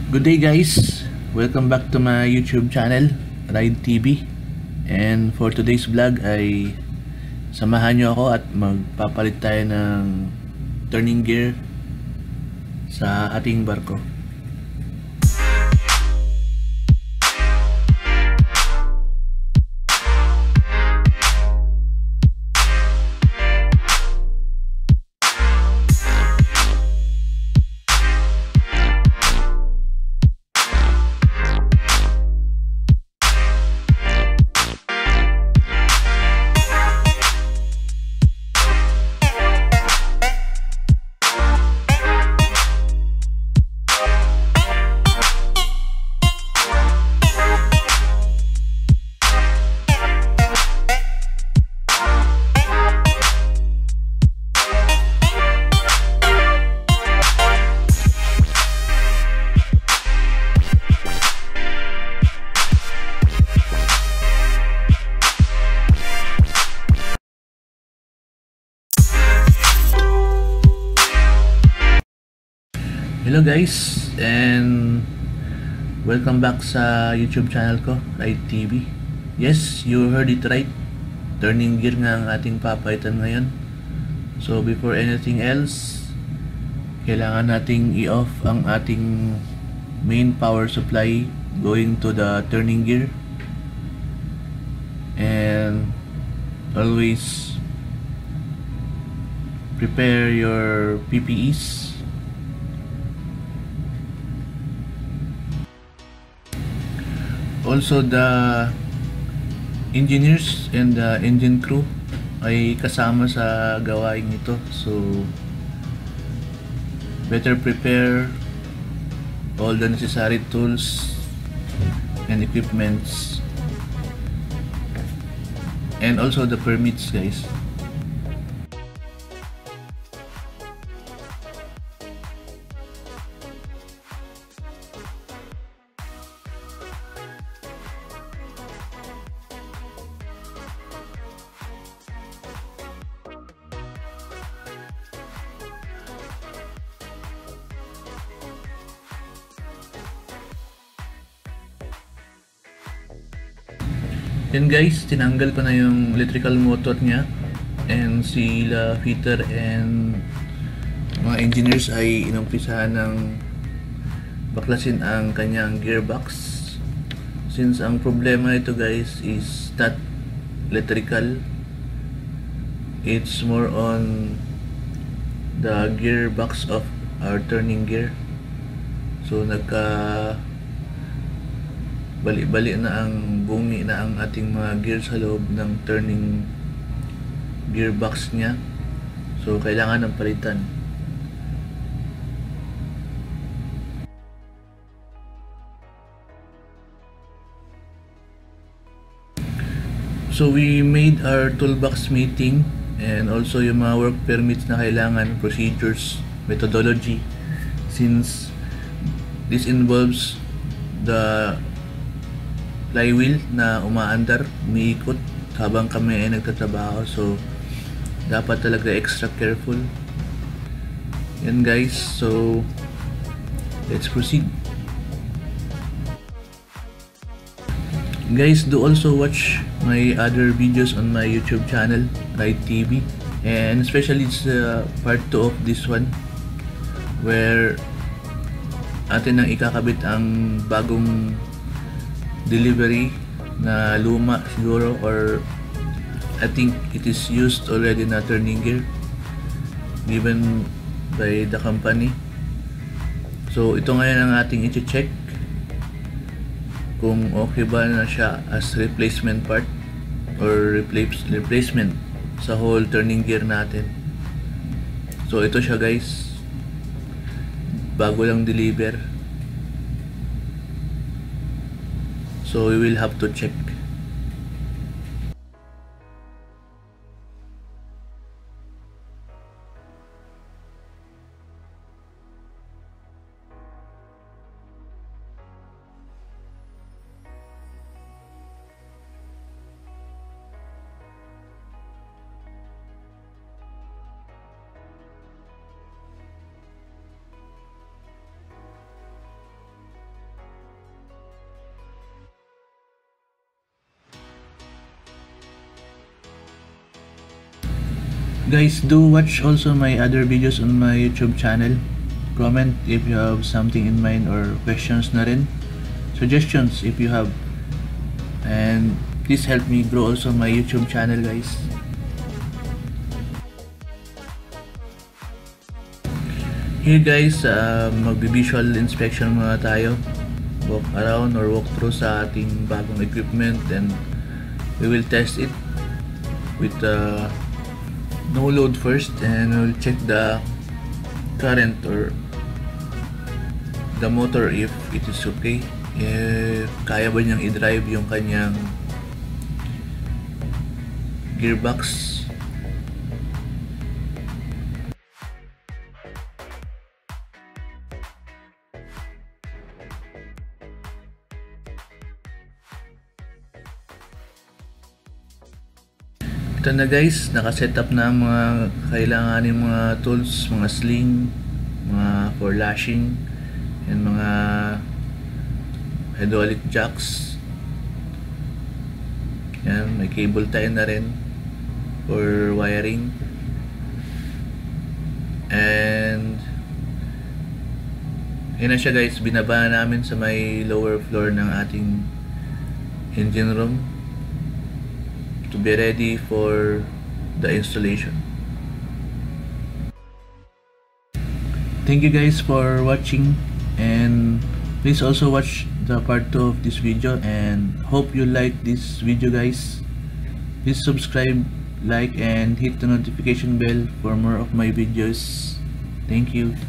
Good day guys! Welcome back to my YouTube channel, Ride TV. And for today's vlog ay samahan nyo ako at magpapalit tayo ng turning gear sa ating barko. Hello guys, and welcome back sa YouTube channel ko, Ride TV. Yes, you heard it right. Turning gear nga ang ating papalitan ngayon. So before anything else, kailangan nating i-off ang ating main power supply going to the turning gear. And always prepare your PPEs. Also, the engineers and the engine crew ay kasama sa gawain ito. So, better prepare all the necessary tools and equipments. And also the permits, guys. Yan guys, tinanggal ko na yung electrical motor niya, and sila fitter and mga engineers ay inumpisahan ng baklasin ang kanyang gearbox. Since ang problema ito guys is not electrical, it's more on the gearbox of our turning gear. So bali-bali na ang bungi na ang ating mga gear sa loob ng turning gearbox niya. So kailangan ng palitan. So we made our toolbox meeting, and also yung mga work permits na kailangan, procedures, methodology, since this involves the flywheel na umaandar, umiikot habang kami ay nagtatrabaho. So dapat talaga extra careful. Yan guys, so let's proceed. Guys, do also watch my other videos on my YouTube channel, Ride TV, and especially it's part 2 of this one, where atin nang ikakabit ang bagong delivery na luma siguro, or I think it is used already na turning gear given by the company. So ito ngayon ang ating i-check kung okay ba na siya as replacement part or replacement sa whole turning gear natin. So ito siya guys, bago lang deliver. So we will have to check. Guys, do watch also my other videos on my YouTube channel. Comment if you have something in mind or questions na rin. Suggestions if you have. And please help me grow also my YouTube channel, guys. Here guys, magbi-visual inspection muna tayo. Walk around or walk through sa ating bagong equipment, and we will test it with no load first, and we'll check the current or the motor if it is okay, if kaya ba niyang i-drive yung kanyang gearbox. Ito na guys, naka-setup na ang mga kailanganin mga tools, mga sling, mga for lashing, and mga hydraulic jacks. Yan, may cable tie na rin for wiring. And yun na siya guys, binaba namin sa may lower floor ng ating engine room to be ready for the installation. Thank you guys for watching, and please also watch the part 2 of this video, and hope you like this video guys. Please subscribe, like, and hit the notification bell for more of my videos. Thank you.